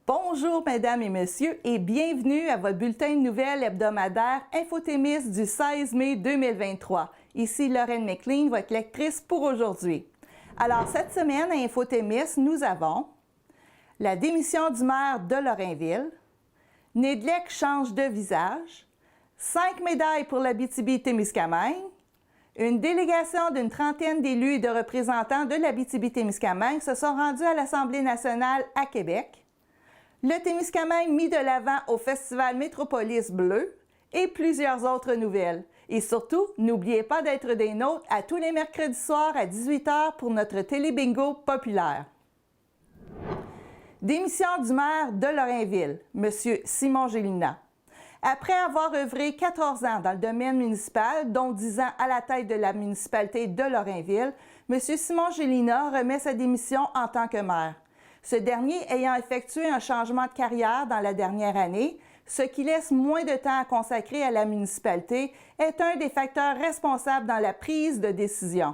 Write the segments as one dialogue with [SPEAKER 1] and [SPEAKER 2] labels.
[SPEAKER 1] Bonjour, mesdames et messieurs, et bienvenue à votre bulletin de nouvelles hebdomadaire Infotémis du 16 mai 2023. Ici Lorraine McLean, votre lectrice pour aujourd'hui. Alors, cette semaine à Infotémis, nous avons la démission du maire de Lorrainville, Nédlec change de visage, 5 médailles pour l'Abitibi-Témiscamingue, une délégation d'une trentaine d'élus et de représentants de l'Abitibi-Témiscamingue se sont rendus à l'Assemblée nationale à Québec, le Témiscamingue mis de l'avant au Festival Métropolis Bleu et plusieurs autres nouvelles. Et surtout, n'oubliez pas d'être des nôtres à tous les mercredis soirs à 18 h pour notre télé-bingo populaire. Démission du maire de Lorrainville, M. Simon Gélina. Après avoir œuvré 14 ans dans le domaine municipal, dont 10 ans à la tête de la municipalité de Lorrainville, M. Simon Gélina remet sa démission en tant que maire. Ce dernier ayant effectué un changement de carrière dans la dernière année, ce qui laisse moins de temps à consacrer à la municipalité, est un des facteurs responsables dans la prise de décision.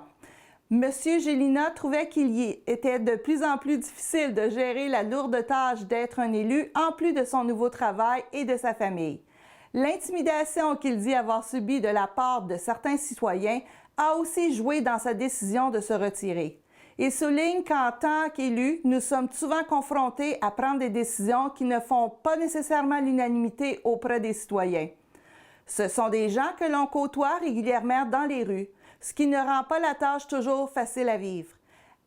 [SPEAKER 1] M. Gélina trouvait qu'il y était de plus en plus difficile de gérer la lourde tâche d'être un élu en plus de son nouveau travail et de sa famille. L'intimidation qu'il dit avoir subie de la part de certains citoyens a aussi joué dans sa décision de se retirer. Il souligne qu'en tant qu'élu, nous sommes souvent confrontés à prendre des décisions qui ne font pas nécessairement l'unanimité auprès des citoyens. Ce sont des gens que l'on côtoie régulièrement dans les rues, ce qui ne rend pas la tâche toujours facile à vivre.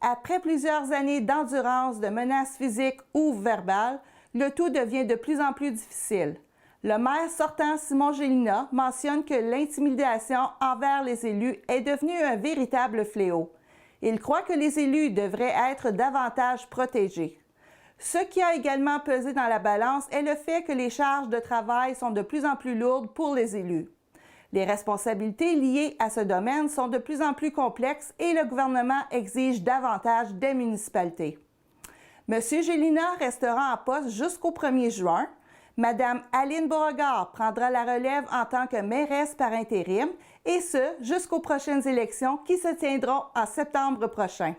[SPEAKER 1] Après plusieurs années d'endurance, de menaces physiques ou verbales, le tout devient de plus en plus difficile. Le maire sortant, Simon Gélina, mentionne que l'intimidation envers les élus est devenue un véritable fléau. Il croit que les élus devraient être davantage protégés. Ce qui a également pesé dans la balance est le fait que les charges de travail sont de plus en plus lourdes pour les élus. Les responsabilités liées à ce domaine sont de plus en plus complexes et le gouvernement exige davantage des municipalités. M. Gélina restera en poste jusqu'au 1er juin. Mme Aline Beauregard prendra la relève en tant que mairesse par intérim, et ce, jusqu'aux prochaines élections qui se tiendront en septembre prochain.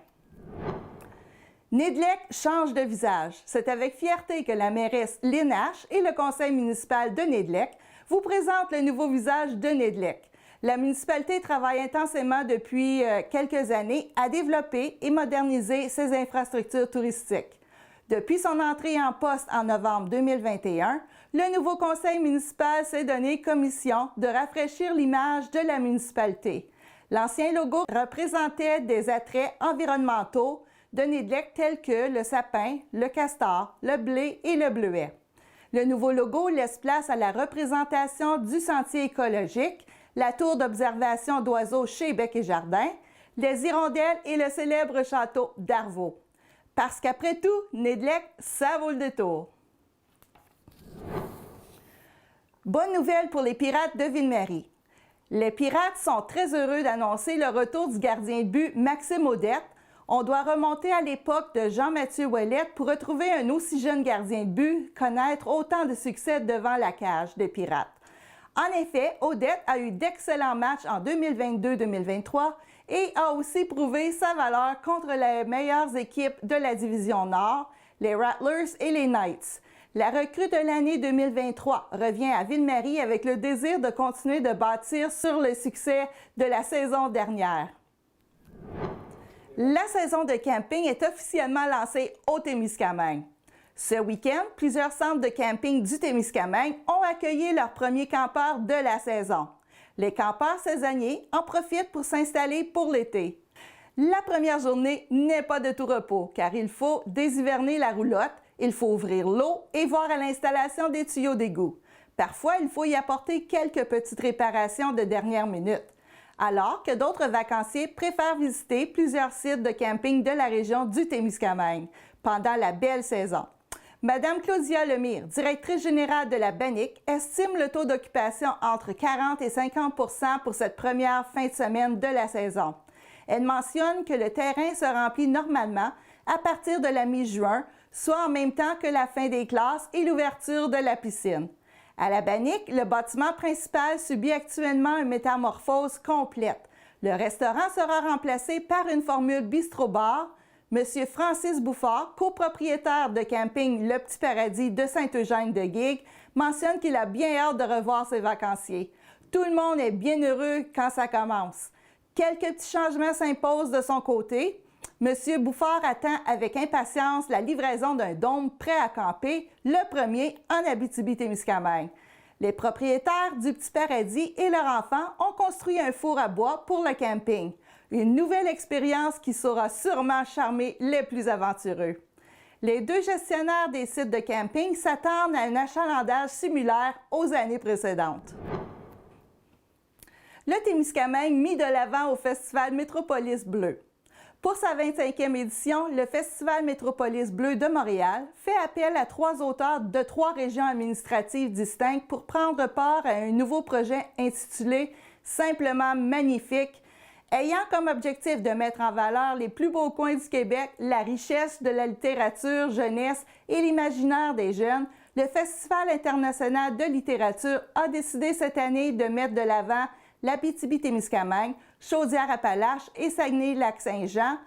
[SPEAKER 1] Nédlec change de visage. C'est avec fierté que la mairesse Lynn Ash et le conseil municipal de Nédlec vous présentent le nouveau visage de Nédlec. La municipalité travaille intensément depuis quelques années à développer et moderniser ses infrastructures touristiques. Depuis son entrée en poste en novembre 2021, le nouveau conseil municipal s'est donné comme mission de rafraîchir l'image de la municipalité. L'ancien logo représentait des attraits environnementaux de Nédlec tels que le sapin, le castor, le blé et le bleuet. Le nouveau logo laisse place à la représentation du sentier écologique, la tour d'observation d'oiseaux chez Bec et Jardin, les hirondelles et le célèbre château d'Arvaux. Parce qu'après tout, Nédlec, ça vaut le détour. Bonne nouvelle pour les Pirates de Ville-Marie. Les Pirates sont très heureux d'annoncer le retour du gardien de but Maxime Audette. On doit remonter à l'époque de Jean-Mathieu Ouellette pour retrouver un aussi jeune gardien de but connaître autant de succès devant la cage des Pirates. En effet, Audette a eu d'excellents matchs en 2022-2023 et a aussi prouvé sa valeur contre les meilleures équipes de la Division Nord, les Rattlers et les Knights. La recrue de l'année 2023 revient à Ville-Marie avec le désir de continuer de bâtir sur le succès de la saison dernière. La saison de camping est officiellement lancée au Témiscamingue. Ce week-end, plusieurs centres de camping du Témiscamingue ont accueilli leurs premiers campeurs de la saison. Les campeurs saisonniers en profitent pour s'installer pour l'été. La première journée n'est pas de tout repos, car il faut déshiverner la roulotte, il faut ouvrir l'eau et voir à l'installation des tuyaux d'égout. Parfois, il faut y apporter quelques petites réparations de dernière minute. Alors que d'autres vacanciers préfèrent visiter plusieurs sites de camping de la région du Témiscamingue pendant la belle saison. Mme Claudia Lemire, directrice générale de la BANIC, estime le taux d'occupation entre 40 et 50 % pour cette première fin de semaine de la saison. Elle mentionne que le terrain se remplit normalement à partir de la mi-juin, soit en même temps que la fin des classes et l'ouverture de la piscine. À la BANIC, le bâtiment principal subit actuellement une métamorphose complète. Le restaurant sera remplacé par une formule bistrot-bar, M. Francis Bouffard, copropriétaire de camping Le Petit Paradis de Saint-Eugène-de-Guigues, mentionne qu'il a bien hâte de revoir ses vacanciers. Tout le monde est bien heureux quand ça commence. Quelques petits changements s'imposent de son côté. M. Bouffard attend avec impatience la livraison d'un dôme prêt à camper, le premier en Abitibi-Témiscamingue. Les propriétaires du Petit Paradis et leurs enfants ont construit un four à bois pour le camping. Une nouvelle expérience qui saura sûrement charmer les plus aventureux. Les deux gestionnaires des sites de camping s'attendent à un achalandage similaire aux années précédentes. Le Témiscamingue mis de l'avant au Festival Métropolis Bleu. Pour sa 25e édition, le Festival Métropolis Bleu de Montréal fait appel à 3 auteurs de 3 régions administratives distinctes pour prendre part à un nouveau projet intitulé « Simplement magnifique », ayant comme objectif de mettre en valeur les plus beaux coins du Québec, la richesse de la littérature jeunesse et l'imaginaire des jeunes. Le Festival international de littérature a décidé cette année de mettre de l'avant l'Abitibi-Témiscamingue, Chaudière-Appalaches et Saguenay-Lac-Saint-Jean.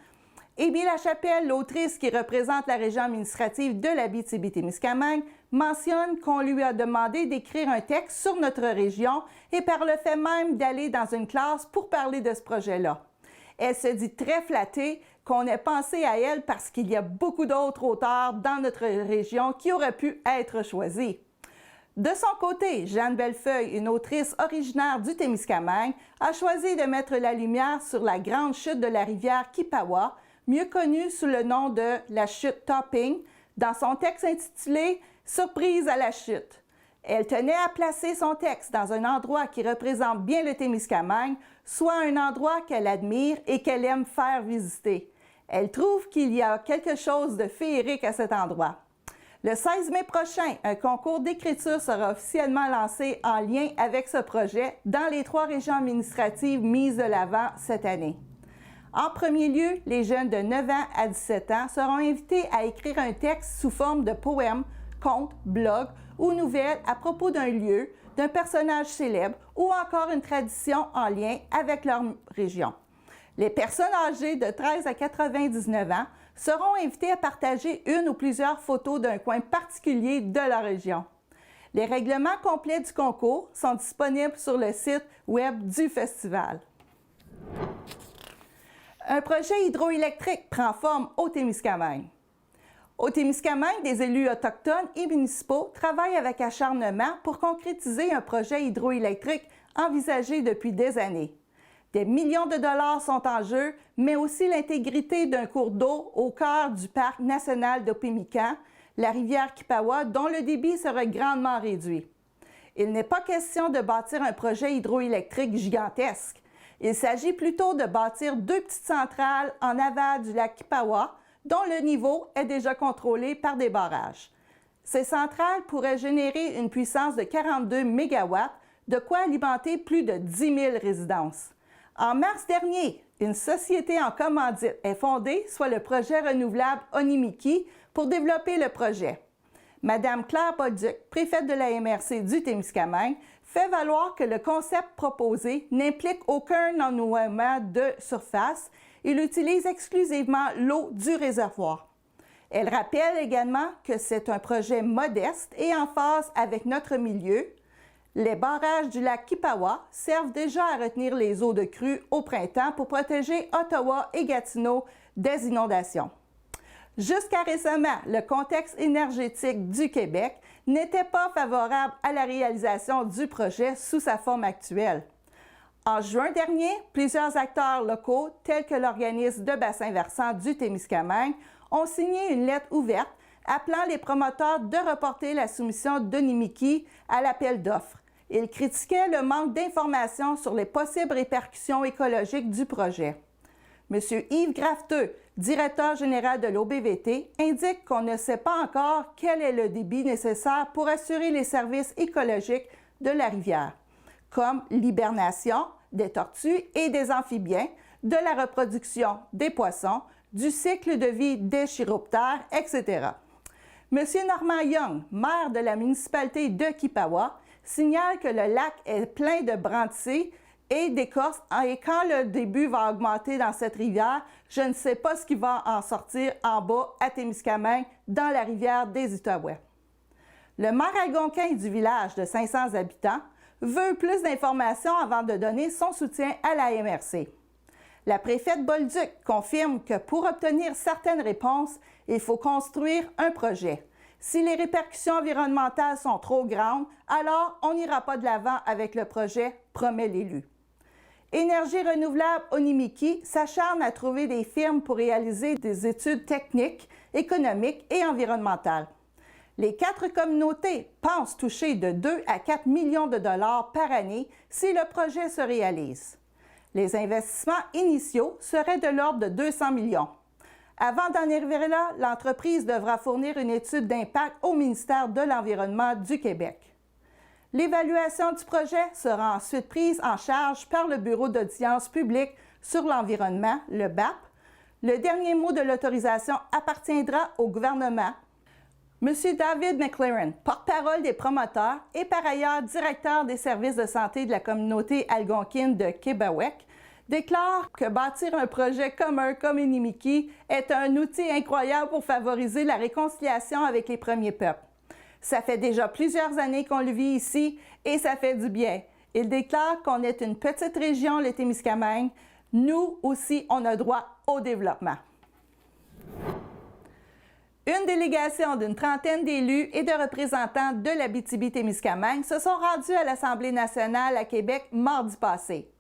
[SPEAKER 1] Émy Lachapelle, l'autrice qui représente la région administrative de l'Abitibi-Témiscamingue, mentionne qu'on lui a demandé d'écrire un texte sur notre région et par le fait même d'aller dans une classe pour parler de ce projet-là. Elle se dit très flattée qu'on ait pensé à elle parce qu'il y a beaucoup d'autres auteurs dans notre région qui auraient pu être choisis. De son côté, Jeanne Bellefeuille, une autrice originaire du Témiscamingue, a choisi de mettre la lumière sur la grande chute de la rivière Kipawa, mieux connue sous le nom de la chute Topping, dans son texte intitulé « Surprise à la chute ». Elle tenait à placer son texte dans un endroit qui représente bien le Témiscamingue, soit un endroit qu'elle admire et qu'elle aime faire visiter. Elle trouve qu'il y a quelque chose de féerique à cet endroit. Le 16 mai prochain, un concours d'écriture sera officiellement lancé en lien avec ce projet dans les 3 régions administratives mises de l'avant cette année. En premier lieu, les jeunes de 9 ans à 17 ans seront invités à écrire un texte sous forme de poème, conte, blog ou nouvelle à propos d'un lieu, d'un personnage célèbre ou encore une tradition en lien avec leur région. Les personnes âgées de 13 à 99 ans seront invitées à partager une ou plusieurs photos d'un coin particulier de la région. Les règlements complets du concours sont disponibles sur le site web du festival. Un projet hydroélectrique prend forme au Témiscamingue. Au Témiscamingue, des élus autochtones et municipaux travaillent avec acharnement pour concrétiser un projet hydroélectrique envisagé depuis des années. Des millions de dollars sont en jeu, mais aussi l'intégrité d'un cours d'eau au cœur du parc national d'Opémican, la rivière Kipawa, dont le débit sera grandement réduit. Il n'est pas question de bâtir un projet hydroélectrique gigantesque. Il s'agit plutôt de bâtir 2 petites centrales en aval du lac Kipawa, dont le niveau est déjà contrôlé par des barrages. Ces centrales pourraient générer une puissance de 42 MW, de quoi alimenter plus de 10 000 résidences. En mars dernier, une société en commandite est fondée, soit le projet renouvelable Onimiki, pour développer le projet. Madame Claire Bolduc, préfète de la MRC du Témiscamingue, fait valoir que le concept proposé n'implique aucun ennoiement de surface. Il utilise exclusivement l'eau du réservoir. Elle rappelle également que c'est un projet modeste et en phase avec notre milieu. Les barrages du lac Kipawa servent déjà à retenir les eaux de crue au printemps pour protéger Ottawa et Gatineau des inondations. Jusqu'à récemment, le contexte énergétique du Québec n'était pas favorable à la réalisation du projet sous sa forme actuelle. En juin dernier, plusieurs acteurs locaux, tels que l'organisme de bassin versant du Témiscamingue, ont signé une lettre ouverte appelant les promoteurs de reporter la soumission d'Onimiki à l'appel d'offres. Ils critiquaient le manque d'informations sur les possibles répercussions écologiques du projet. M. Yves Grafteux, directeur général de l'OBVT, indique qu'on ne sait pas encore quel est le débit nécessaire pour assurer les services écologiques de la rivière, comme l'hibernation des tortues et des amphibiens, de la reproduction des poissons, du cycle de vie des chiroptères, etc. M. Normand Young, maire de la municipalité de Kipawa, signale que le lac est plein de branchis et d'écorce. Et quand le début va augmenter dans cette rivière, je ne sais pas ce qui va en sortir en bas à Témiscamingue, dans la rivière des Outaouais. Le maire algonquin du village de 500 habitants veut plus d'informations avant de donner son soutien à la MRC. La préfète Bolduc confirme que pour obtenir certaines réponses, il faut construire un projet. Si les répercussions environnementales sont trop grandes, alors on n'ira pas de l'avant avec le projet, promet l'élu. Énergie renouvelable Onimiki s'acharne à trouver des firmes pour réaliser des études techniques, économiques et environnementales. Les 4 communautés pensent toucher de 2 à 4 millions de dollars par année si le projet se réalise. Les investissements initiaux seraient de l'ordre de 200 millions. Avant d'en arriver là, l'entreprise devra fournir une étude d'impact au ministère de l'Environnement du Québec. L'évaluation du projet sera ensuite prise en charge par le Bureau d'audience publique sur l'environnement, le BAP. Le dernier mot de l'autorisation appartiendra au gouvernement. M. David McLaren, porte-parole des promoteurs et par ailleurs directeur des services de santé de la communauté algonquine de Québec, déclare que bâtir un projet commun comme Onimiki est un outil incroyable pour favoriser la réconciliation avec les premiers peuples. Ça fait déjà plusieurs années qu'on le vit ici et ça fait du bien. Il déclare qu'on est une petite région, le Témiscamingue. Nous aussi, on a droit au développement. Une délégation d'une trentaine d'élus et de représentants de l'Abitibi-Témiscamingue se sont rendus à l'Assemblée nationale à Québec mardi passé.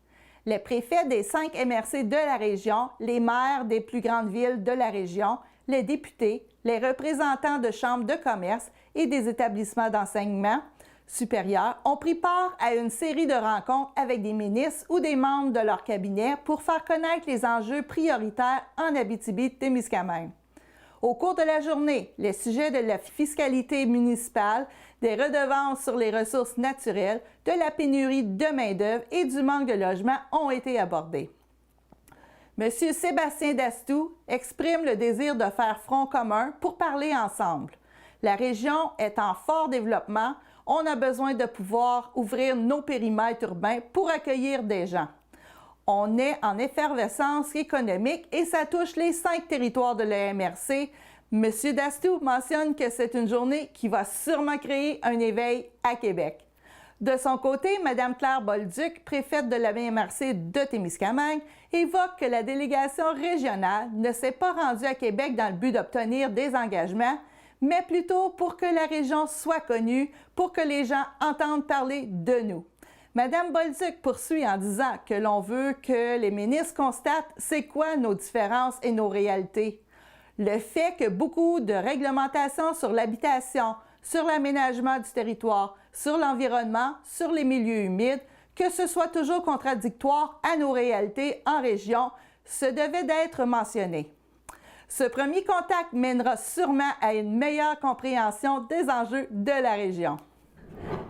[SPEAKER 1] Les préfets des 5 MRC de la région, les maires des plus grandes villes de la région, les députés, les représentants de chambres de commerce et des établissements d'enseignement supérieur ont pris part à une série de rencontres avec des ministres ou des membres de leur cabinet pour faire connaître les enjeux prioritaires en Abitibi-Témiscamingue. Au cours de la journée, les sujets de la fiscalité municipale, des redevances sur les ressources naturelles, de la pénurie de main-d'œuvre et du manque de logement ont été abordés. M. Sébastien Dastou exprime le désir de faire front commun pour parler ensemble. La région est en fort développement. On a besoin de pouvoir ouvrir nos périmètres urbains pour accueillir des gens. On est en effervescence économique et ça touche les 5 territoires de la MRC. M. Dastou mentionne que c'est une journée qui va sûrement créer un éveil à Québec. De son côté, Mme Claire Bolduc, préfète de la MRC de Témiscamingue, évoque que la délégation régionale ne s'est pas rendue à Québec dans le but d'obtenir des engagements, mais plutôt pour que la région soit connue, pour que les gens entendent parler de nous. Mme Bolduc poursuit en disant que l'on veut que les ministres constatent c'est quoi nos différences et nos réalités. Le fait que beaucoup de réglementations sur l'habitation, sur l'aménagement du territoire, sur l'environnement, sur les milieux humides, que ce soit toujours contradictoire à nos réalités en région, se devait d'être mentionné. Ce premier contact mènera sûrement à une meilleure compréhension des enjeux de la région.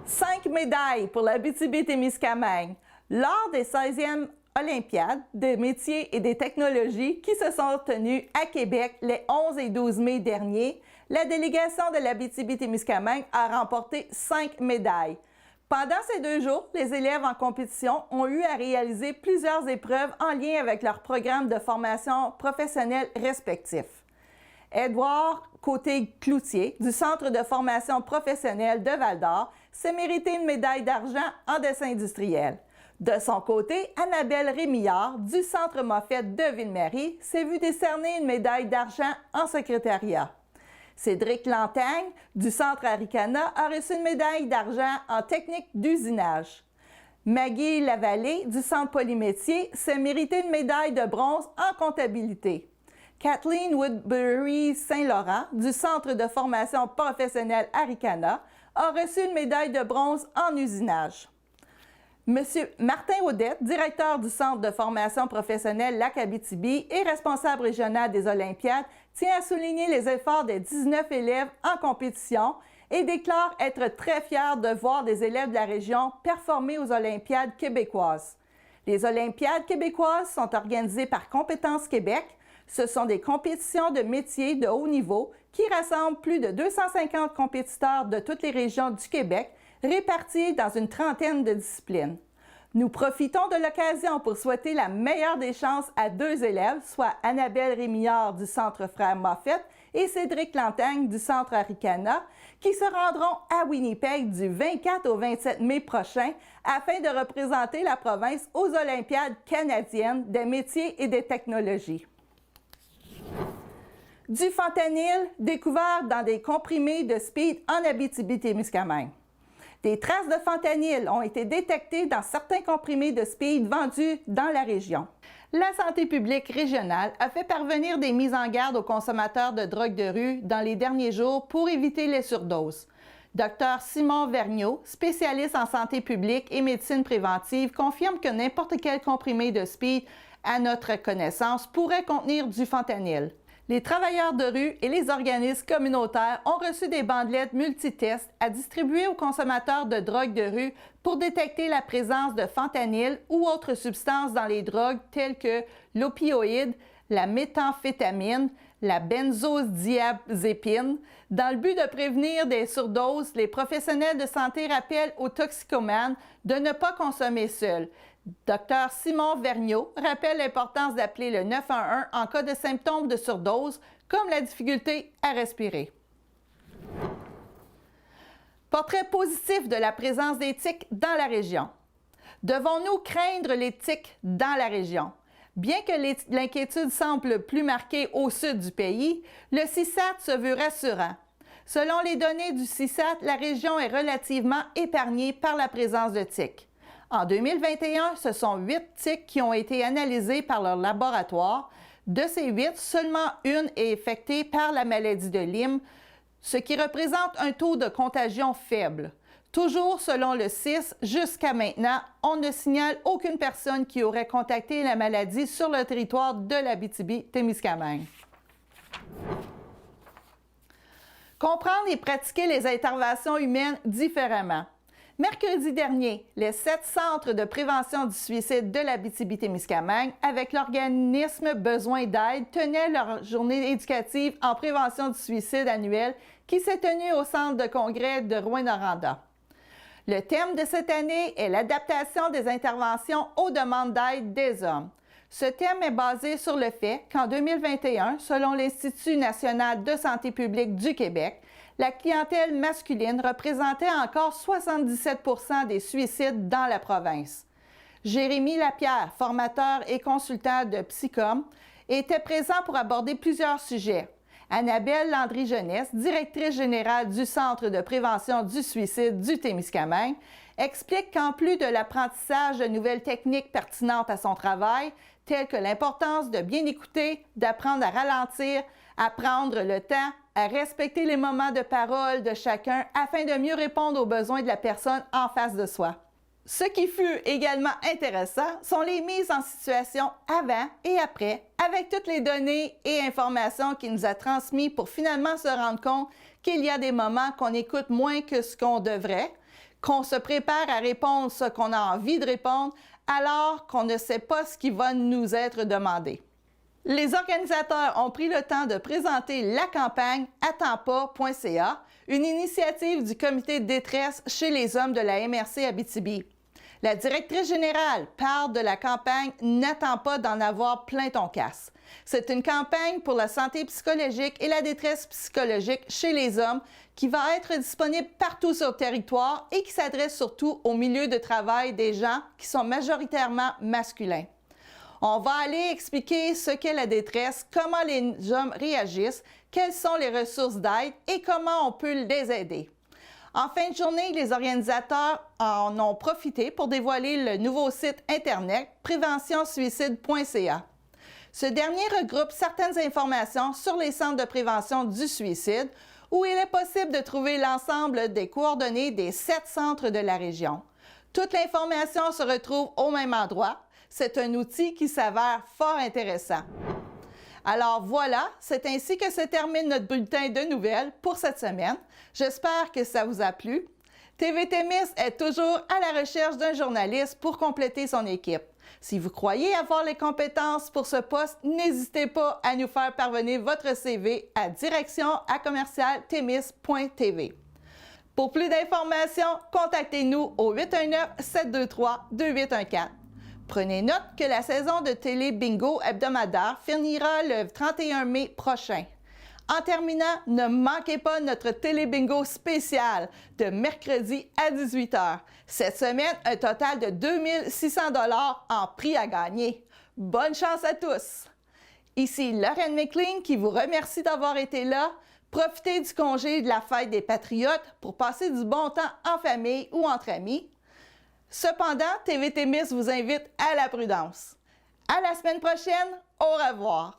[SPEAKER 1] 5 médailles pour l'Abitibi-Témiscamingue. Lors des 16e Olympiades des métiers et des technologies qui se sont tenues à Québec les 11 et 12 mai dernier, la délégation de l'Abitibi-Témiscamingue a remporté 5 médailles. Pendant ces 2 jours, les élèves en compétition ont eu à réaliser plusieurs épreuves en lien avec leur programme de formation professionnelle respectif. Édouard Côté-Cloutier, du Centre de formation professionnelle de Val-d'Or, s'est mérité une médaille d'argent en dessin industriel. De son côté, Annabelle Rémillard, du Centre Moffett de Ville-Marie, s'est vue décerner une médaille d'argent en secrétariat. Cédric Lantagne, du Centre Aricana, a reçu une médaille d'argent en technique d'usinage. Maggie Lavallée, du Centre Polymétier, s'est mérité une médaille de bronze en comptabilité. Kathleen Woodbury Saint-Laurent, du Centre de formation professionnelle Aricana, a reçu une médaille de bronze en usinage. M. Martin Audette, directeur du Centre de formation professionnelle Lac-Abitibi et responsable régional des Olympiades, tient à souligner les efforts des 19 élèves en compétition et déclare être très fier de voir des élèves de la région performer aux Olympiades québécoises. Les Olympiades québécoises sont organisées par Compétences Québec. Ce sont des compétitions de métiers de haut niveau qui rassemblent plus de 250 compétiteurs de toutes les régions du Québec répartis dans une trentaine de disciplines. Nous profitons de l'occasion pour souhaiter la meilleure des chances à 2 élèves, soit Annabelle Rémillard du Centre Frère Moffett et Cédric Lantagne du Centre Aricana, qui se rendront à Winnipeg du 24 au 27 mai prochain afin de représenter la province aux Olympiades canadiennes des métiers et des technologies. Du fentanyl découvert dans des comprimés de speed en Abitibi-Témiscamingue. Des traces de fentanyl ont été détectées dans certains comprimés de speed vendus dans la région. La santé publique régionale a fait parvenir des mises en garde aux consommateurs de drogue de rue dans les derniers jours pour éviter les surdoses. Dr Simon Vergniaud, spécialiste en santé publique et médecine préventive, confirme que n'importe quel comprimé de speed, à notre connaissance, pourrait contenir du fentanyl. Les travailleurs de rue et les organismes communautaires ont reçu des bandelettes multitests à distribuer aux consommateurs de drogue de rue pour détecter la présence de fentanyl ou autres substances dans les drogues telles que l'opioïde, la méthamphétamine, la benzodiazépine. Dans le but de prévenir des surdoses, les professionnels de santé rappellent aux toxicomanes de ne pas consommer seuls. Dr Simon Vergniaud rappelle l'importance d'appeler le 911 en cas de symptômes de surdose, comme la difficulté à respirer. Portrait positif de la présence des tiques dans la région. Devons-nous craindre les tiques dans la région? Bien que l'inquiétude semble plus marquée au sud du pays, le CISAT se veut rassurant. Selon les données du CISAT, la région est relativement épargnée par la présence de tiques. En 2021, ce sont 8 tiques qui ont été analysées par leur laboratoire. De ces 8, seulement une est affectée par la maladie de Lyme, ce qui représente un taux de contagion faible. Toujours selon le CIS, jusqu'à maintenant, on ne signale aucune personne qui aurait contacté la maladie sur le territoire de l'Abitibi-Témiscamingue. Comprendre et pratiquer les interventions humaines différemment. Mercredi dernier, les 7 centres de prévention du suicide de l'Abitibi-Témiscamingue, avec l'organisme Besoin d'aide, tenaient leur journée éducative en prévention du suicide annuelle qui s'est tenue au centre de congrès de Rouyn-Noranda. Le thème de cette année est l'adaptation des interventions aux demandes d'aide des hommes. Ce thème est basé sur le fait qu'en 2021, selon l'Institut national de santé publique du Québec, la clientèle masculine représentait encore 77 % des suicides dans la province. Jérémy Lapierre, formateur et consultant de Psychom, était présent pour aborder plusieurs sujets. Annabelle Landry-Jeunesse, directrice générale du Centre de prévention du suicide du Témiscamingue, explique qu'en plus de l'apprentissage de nouvelles techniques pertinentes à son travail, telles que l'importance de bien écouter, d'apprendre à ralentir, à prendre le temps, à respecter les moments de parole de chacun afin de mieux répondre aux besoins de la personne en face de soi. Ce qui fut également intéressant sont les mises en situation avant et après, avec toutes les données et informations qu'il nous a transmises pour finalement se rendre compte qu'il y a des moments qu'on écoute moins que ce qu'on devrait, qu'on se prépare à répondre ce qu'on a envie de répondre, alors qu'on ne sait pas ce qui va nous être demandé. Les organisateurs ont pris le temps de présenter la campagne attends-pas.ca, une initiative du comité de détresse chez les hommes de la MRC Abitibi. La directrice générale parle de la campagne « N'attends pas d'en avoir plein ton casse ». C'est une campagne pour la santé psychologique et la détresse psychologique chez les hommes qui va être disponible partout sur le territoire et qui s'adresse surtout au milieu de travail des gens qui sont majoritairement masculins. On va aller expliquer ce qu'est la détresse, comment les hommes réagissent, quelles sont les ressources d'aide et comment on peut les aider. En fin de journée, les organisateurs en ont profité pour dévoiler le nouveau site Internet préventionsuicide.ca. Ce dernier regroupe certaines informations sur les centres de prévention du suicide où il est possible de trouver l'ensemble des coordonnées des 7 centres de la région. Toute l'information se retrouve au même endroit. C'est un outil qui s'avère fort intéressant. Alors voilà, c'est ainsi que se termine notre bulletin de nouvelles pour cette semaine. J'espère que ça vous a plu. TV Témis est toujours à la recherche d'un journaliste pour compléter son équipe. Si vous croyez avoir les compétences pour ce poste, n'hésitez pas à nous faire parvenir votre CV à direction@commercialtemis.tv. Pour plus d'informations, contactez-nous au 819-723-2814. Prenez note que la saison de télé bingo hebdomadaire finira le 31 mai prochain. En terminant, ne manquez pas notre télé bingo spécial de mercredi à 18h. Cette semaine, un total de 2600 $ en prix à gagner. Bonne chance à tous! Ici Lorraine McLean qui vous remercie d'avoir été là. Profitez du congé de la fête des Patriotes pour passer du bon temps en famille ou entre amis. Cependant, TVT Miss vous invite à la prudence. À la semaine prochaine, au revoir!